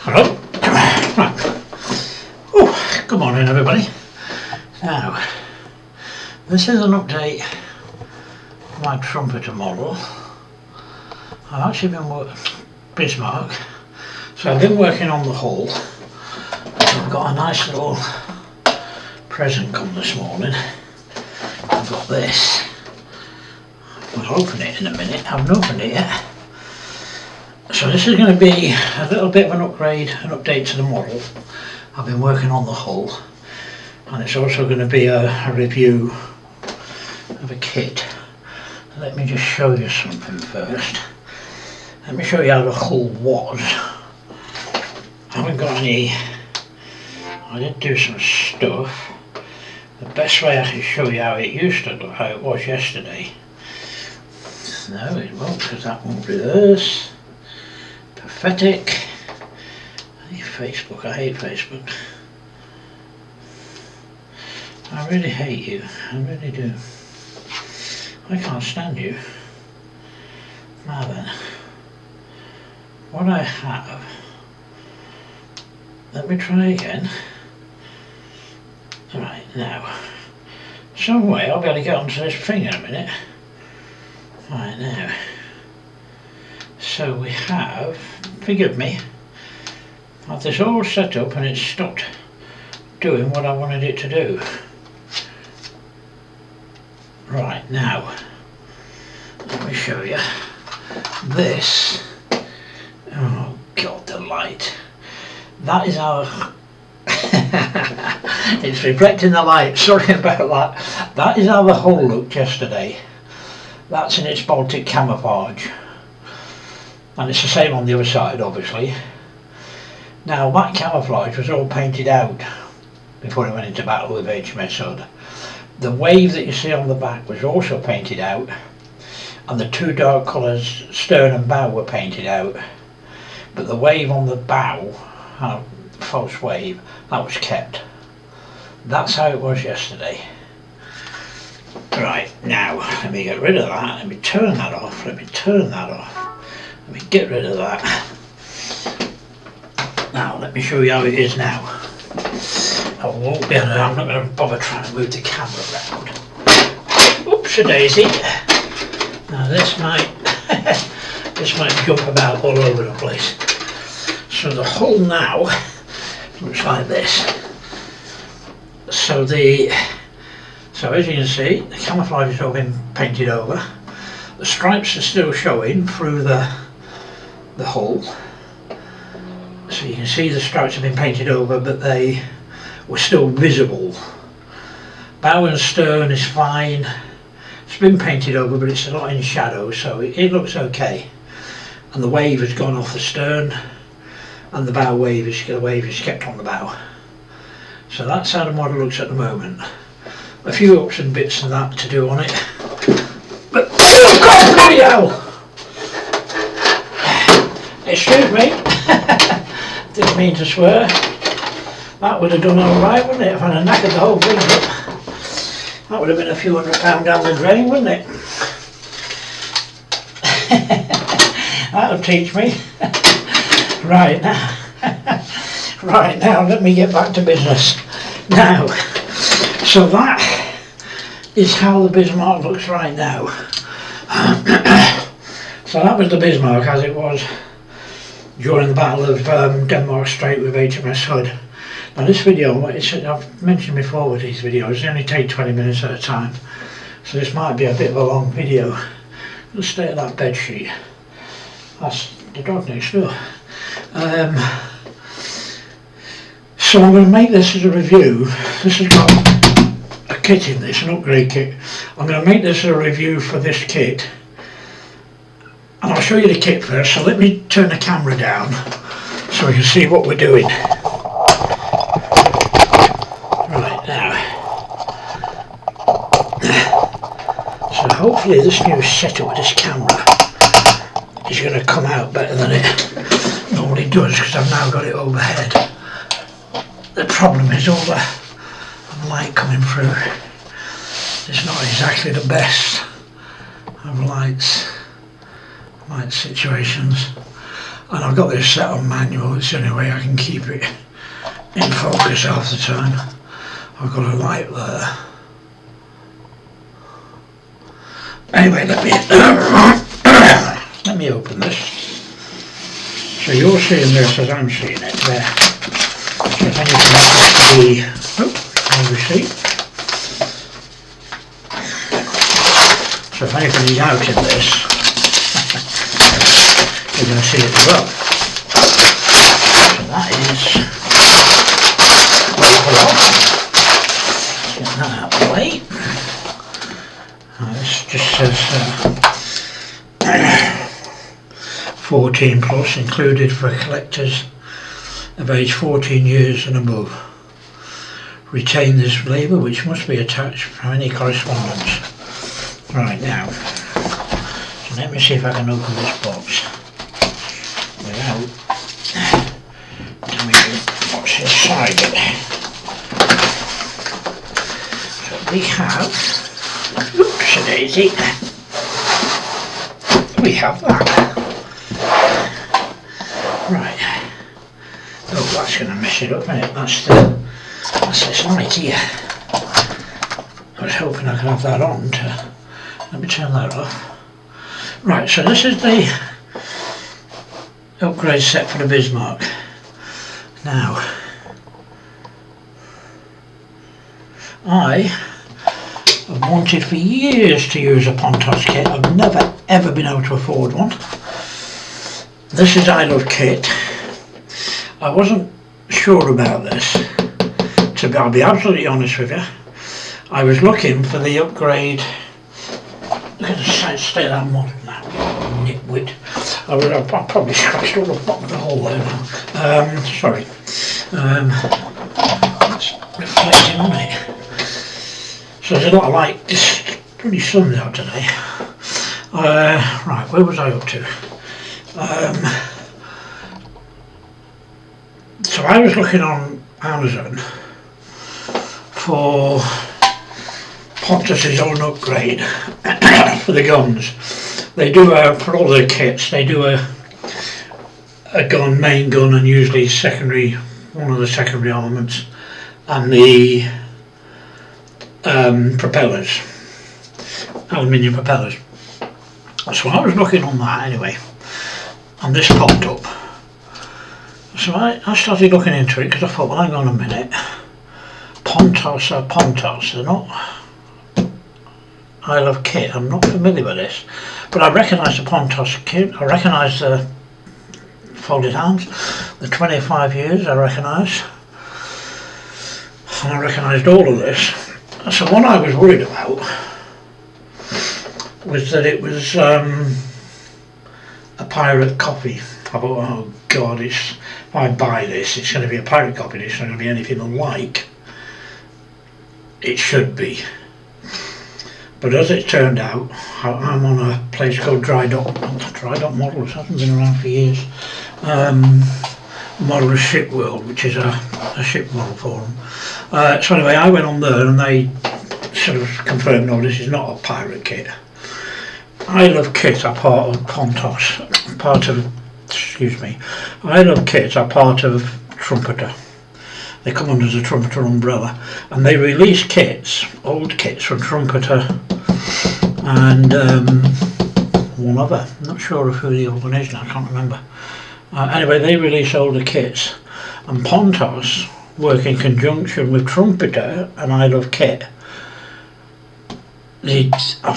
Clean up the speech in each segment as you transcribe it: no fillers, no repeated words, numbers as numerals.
Hello. Right. Oh, good morning everybody. Now, this is an update of my trumpeter model. I've actually been Bismarck. So I've been working on the hull. I've got a nice little present come this morning. I've got this. I'll open it in a minute. I haven't opened it yet. So this is going to be a little bit of an upgrade, an update to the model. I've been working on the hull, and it's also going to be a review of a kit. Let me just show you something first. Let me show you how the hull was. I haven't got any, I did do some stuff. The best way I can show you how it used to look, how it was yesterday. No, it won't, because that won't reverse. Pathetic. Hey, Facebook, I hate Facebook. I really hate you, I really do. I can't stand you. Now then, what I have, let me try again. Right, now, some way I'll be able to get onto this thing in a minute. Right now. So we have, forgive me, I have this all set up and it's stopped doing what I wanted it to do. Right, now, let me show you. This, oh god, the light. That is our, it's reflecting the light, sorry about that. That is how the hull looked yesterday. That's in its Baltic camouflage. And it's the same on the other side, obviously. Now that camouflage was all painted out before it went into battle with HMS Hood. The wave that you see on the back was also painted out, and the two dark colours, stern and bow, were painted out. But the wave on the bow, false wave, that was kept. That's how it was yesterday. Right, now let me get rid of that, let me turn that off, let me turn that off. Let me get rid of that. Now let me show you how it is now. I won't be able to, I'm not going to bother trying to move the camera around. Oops-a-daisy. Now this might this might jump about all over the place. So the hull now looks like this. So as you can see, the camouflage has all been painted over. The stripes are still showing through the hull. So you can see the stripes have been painted over, but they were still visible. Bow and stern is fine. It's been painted over, but it's a lot in shadow, so it looks okay. And the wave has gone off the stern, and the bow wave is kept on the bow. So that's how the model looks at the moment. A few ups and bits and that to do on it. But oh god, bloody hell! Excuse me. Didn't mean to swear. That would have done alright, wouldn't it, if I'd have knackered the whole thing up. That would have been a few £100 down the drain, wouldn't it? That'll teach me. Right now. Right now, let me get back to business. Now, so that is how the Bismarck looks right now. So that was the Bismarck as it was during the Battle of Denmark Strait with HMS Hood. Now this video, I've mentioned before with these videos, they only take 20 minutes at a time. So this might be a bit of a long video. Let's stay at that bed sheet. That's the dog next door. So I'm going to make this as a review. This has got a kit in this, an upgrade kit. I'm going to make this a review for this kit. And I'll show you the kit first, so let me turn the camera down so we can see what we're doing. Right now. So hopefully this new setup with this camera is going to come out better than it normally does, because I've now got it overhead. The problem is all the light coming through. It's not exactly the best of light situations. And I've got this set on manual. It's the only way I can keep it in focus half the time. I've got a light there. Anyway, let me open this. So you're seeing this as I'm seeing it there. So if anything receipt. So if anything is out in this, you're going to see it as well. So that is get that out of the way. This just says 14 plus, included for collectors of age 14 years and above. Retain this label, which must be attached from any correspondence. Right, now, so let me see if I can open this box without damaging what's inside it. So we have, oops-a-daisy, we have that. Right. Oh, that's going to mess it up, isn't it? That's this light here. I was hoping I could have that on to, let me turn that off. Right, so this is the upgrade set for the Bismarck. Now, I have wanted for years to use a Pontos kit. I've never ever been able to afford one. This is I Love Kit. I wasn't sure about this, I'll be absolutely honest with you. I was looking for the upgrade. Look at the state of that model now, nitwit. I've probably scratched all the bottom of the hole there now. Sorry. It's reflecting on it. So there's a lot of light. This pretty sun's out today. Right, where was I up to? So I was looking on Amazon for Pontos' own upgrade for the guns. They do for all their kits, they do a gun, main gun, and usually secondary, one of the secondary armaments, and the propellers, aluminium propellers. So I was looking on that anyway, and this popped up. So I started looking into it because I thought, well, hang on a minute, Pontos are Pontos, they're not I Love Kit. I'm not familiar with this, but I recognise the Pontos kit, I recognise the folded arms, the 25 years I recognise, and I recognised all of this. So what I was worried about was that it was a pirate copy. I thought, oh God, if I buy this, it's going to be a pirate copy, it's not going to be anything like it should be. But as it turned out, I'm on a place called Dry Dock Models, hasn't been around for years. Model of Ship World, which is a ship model forum. So anyway, I went on there and they sort of confirmed, no, this is not a pirate kit. I Love Kit are part of Pontos, I Love Kit are part of Trumpeter. They come under the Trumpeter umbrella, and they release kits, old kits from Trumpeter and one other. I'm not sure of who the other one is now, I can't remember. Anyway, they release older kits, and Pontos work in conjunction with Trumpeter and I Love Kit. I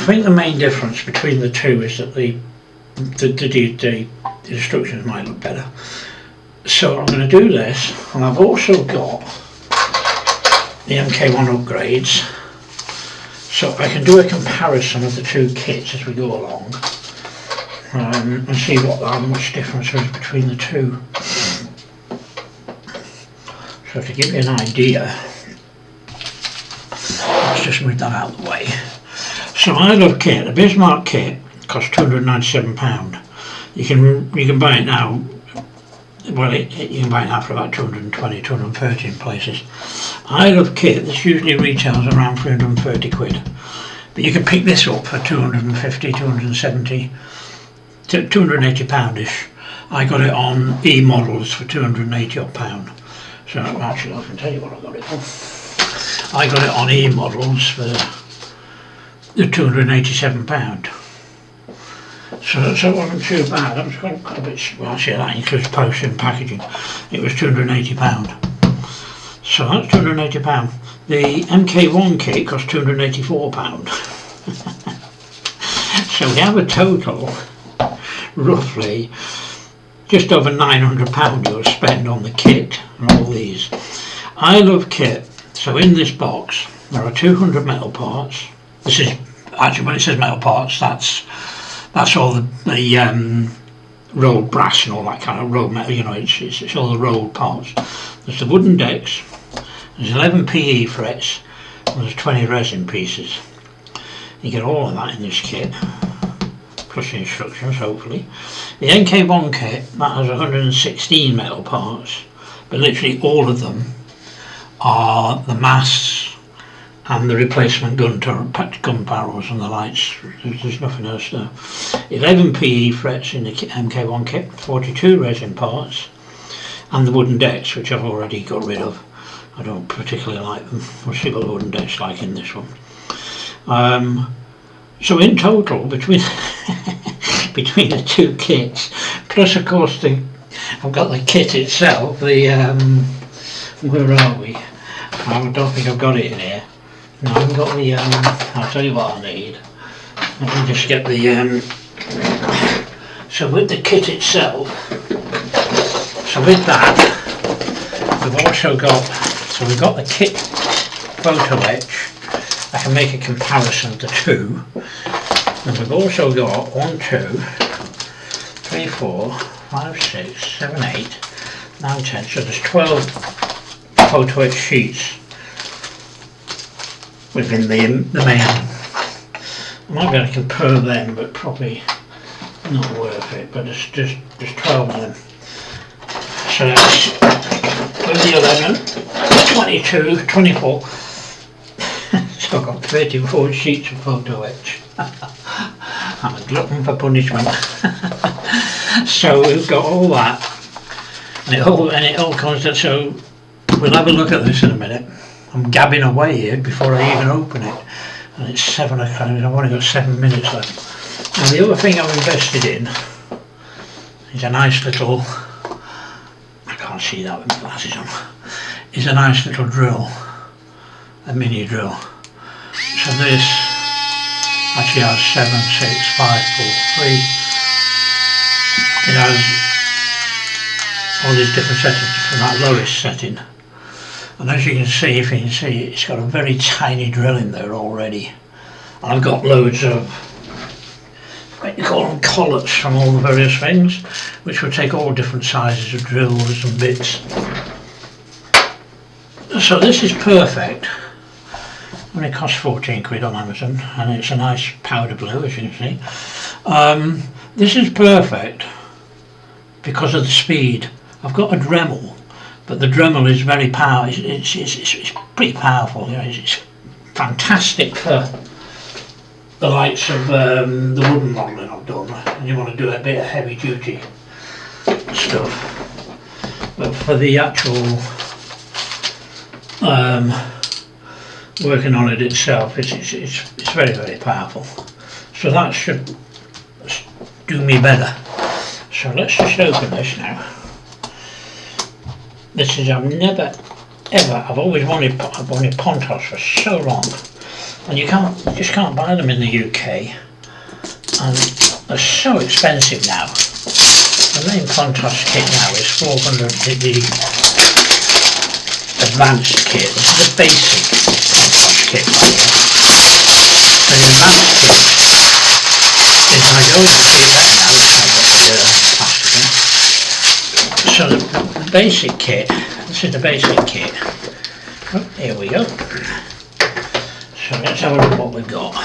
think the main difference between the two is that the instructions might look better. So I'm going to do this, and I've also got the MK1 upgrades, so I can do a comparison of the two kits as we go along, and see how much difference there is between the two. So to give you an idea, let's just move that out of the way. So I Love Kit, the Bismarck kit costs £297. You can buy it now. Well, you can buy it now for about 220, 230 in places. I Love Kit, this usually retails around 330 quid. But you can pick this up for 250, 270, £280-ish. I got it on e-models for £280 odd. So actually I can tell you what I got it for. I got it on e-models for the £287. So it wasn't too bad. That was quite a bit. Well, actually that includes postage and packaging. It was £280. So that's £280. The MK1 kit cost £284. So we have a total, roughly, just over £900 you'll spend on the kit and all these. I love kit. So in this box there are 200 metal parts. This is actually, when it says metal parts, that's all the rolled brass and all that kind of rolled metal. You know, it's all the rolled parts. There's the wooden decks. There's 11 PE frets. And there's 20 resin pieces. You get all of that in this kit, plus the instructions, hopefully. The MK1 kit, that has 116 metal parts, but literally all of them are the masts and the replacement gun barrels and the lights. There's nothing else there. 11 PE frets in the MK1 kit, 42 resin parts, and the wooden decks, which I've already got rid of. I don't particularly like them. We'll see what the wooden decks like in this one. So in total, between between the two kits, plus of course I've got the kit itself. The where are we? I don't think I've got it in here. No, I haven't got the. I'll tell you what I need. Let me just get the. So with the kit itself. So with that, we've also got. So we've got the kit photo etch. I can make a comparison of the two. And we've also got 1, 2, 3, 4, 5, 6, 7, 8, 9, 10. So there's 12 photo etch sheets within the main. I might be able to compare them, but probably not worth it. But there's 12 of them. So that's with the 11, 22, 24. So I've got 34 sheets of photo etch. I'm a glutton for punishment. So we've got all that, and it all comes to. So we'll have a look at this in a minute. I'm gabbing away here before I even open it, and it's 7 o'clock. I've only got 7 minutes left. Now the other thing I've invested in is a nice little. I can't see that with my glasses on. Is a nice little drill, a mini drill. So this actually has 7, 6, 5, 4, 3. It has all these different settings from that lowest setting. And as you can see, if you can see, it's got a very tiny drill in there already. And I've got loads of, what you call them, collets from all the various things, which will take all different sizes of drills and bits. So this is perfect. And it costs 14 quid on Amazon, and it's a nice powder blue, as you can see. This is perfect because of the speed. I've got a Dremel, but the Dremel is very powerful. It's pretty powerful. You know, it's fantastic for the likes of the wooden modelling I've done, and you want to do a bit of heavy duty stuff. But for the actual working on it itself, it's very, very powerful. So that should do me better. So let's just open this now. This is, I've always wanted Pontos for so long, and you just can't buy them in the UK, and they're so expensive now. The main Pontos kit now is 400. The advanced kit. This is the basic Pontos kit, by the way. So the advanced kit is when I go to see that now. I've got the plastic in. So the basic kit. This is the basic kit. Oh, here we go. So let's have a look what we've got.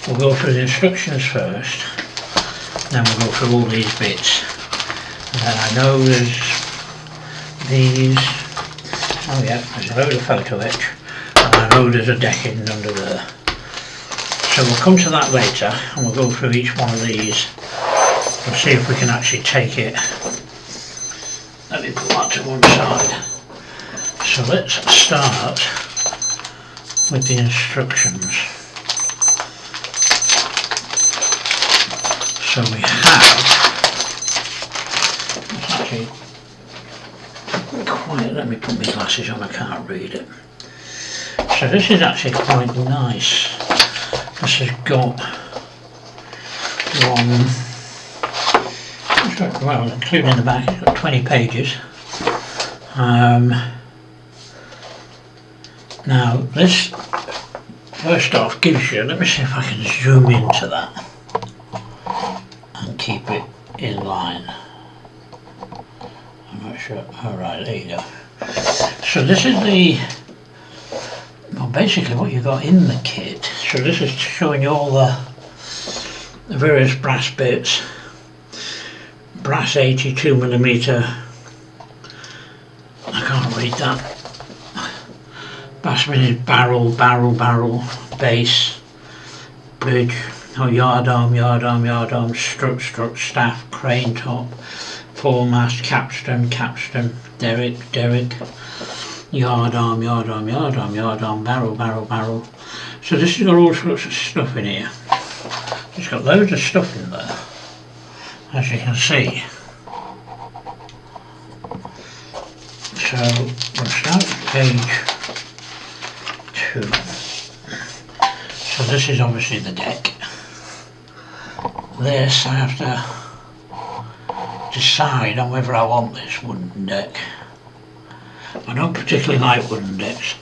We'll go through the instructions first. Then we'll go through all these bits. And then I know there's these. Oh yeah, there's a load of photo etch, and I know there's a decking under there. So we'll come to that later, and we'll go through each one of these We'll see if we can actually take it. Let me put that to one side. So let's start with the instructions. So we have, it's actually quite, let me put my glasses on, I can't read it. So this is actually quite nice. This has got one, well, including the back, it's got 20 pages. Now this first off gives you, let me see if I can zoom into that and keep it in line. I'm not sure, alright, there you go. So this is the, well, basically what you got in the kit. So this is showing you all the various brass bits. Brass 82mm, I can't read that. Brass barrel, base, bridge, yard arm, strut, staff, crane top, foremast, capstan, derrick, yard arm, barrel. So this has got all sorts of stuff in here. It's got loads of stuff in there, as you can see. So we'll start with page 2. So this is obviously the deck. This I have to decide on whether I want this wooden deck. I don't particularly like wooden decks,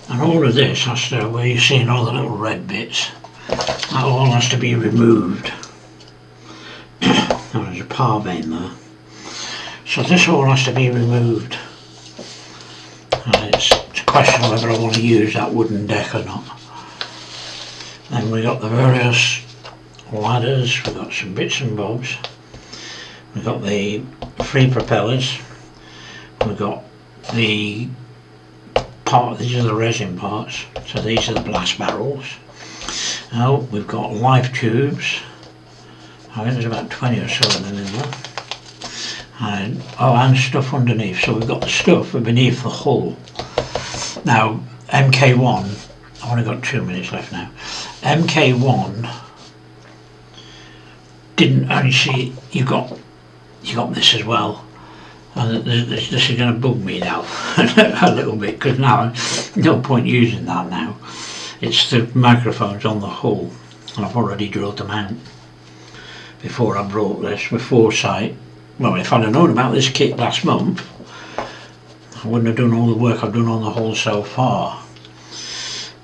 and all of this has to, where you're seeing all the little red bits, that all has to be removed. There's a par vein there. So this all has to be removed. And it's a question of whether I want to use that wooden deck or not. Then we got the various ladders, we've got some bits and bobs. We've got the free propellers. We've got the part, these are the resin parts. So these are the blast barrels. Now we've got live tubes. I think there's about 20 or so of them in there. And, oh, and stuff underneath. So we've got the stuff beneath the hull. Now MK1, I've only got 2 minutes left now. MK1 didn't only see, you got this as well. And this is going to bug me now a little bit, because now no point using that now. It's the microphones on the hull, and I've already drilled them out before I brought this, with foresight. Well, if I'd have known about this kit last month, I wouldn't have done all the work I've done on the hull so far.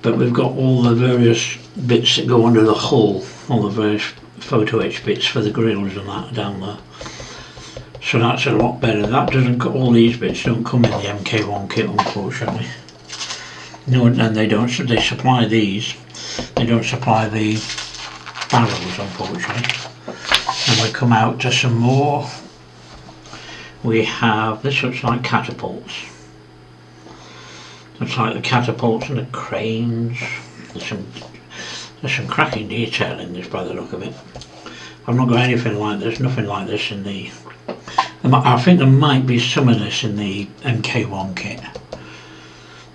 But we've got all the various bits that go under the hull, all the various photo etch bits for the grills and that down there. So that's a lot better. That doesn't, all these bits don't come in the MK1 kit, unfortunately. No, and they don't, so they supply these. They don't supply the barrels, unfortunately. And we come out to some more. We have, this looks like catapults. Looks like the catapults and the cranes. There's some cracking detail in this by the look of it. I've not got anything like this, nothing like this in the, I think there might be some of this in the MK1 kit.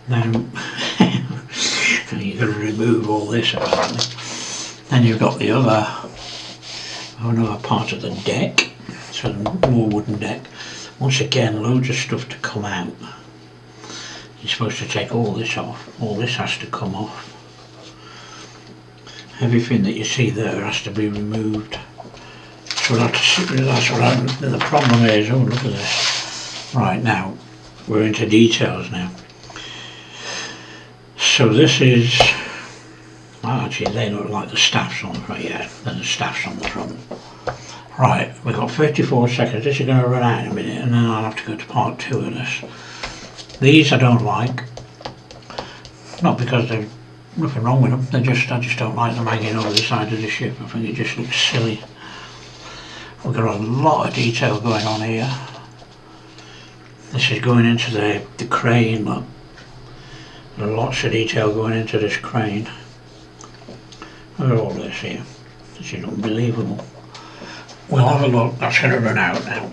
Then you've got to remove all this apparently. Then you've got the another part of the deck, so more wooden deck. Once again, loads of stuff to come out. You're supposed to take all this off. All this has to come off. Everything that you see there has to be removed. So that's what the problem is. Oh, look at this. Right, now we're into details now. So this is, well, actually they look like the staffs on the front. Yeah, there's the staffs on the front. Right, we've got 34 seconds. This is going to run out in a minute, and then I'll have to go to part 2 of this. These I don't like. Not because there's nothing wrong with them. I just don't like them hanging over the side of the ship. I think it just looks silly. We've got a lot of detail going on here. This is going into the crane. Look. Lots of detail going into this crane. Look at all this here. This is unbelievable. we'll have a look. That's going to run out now.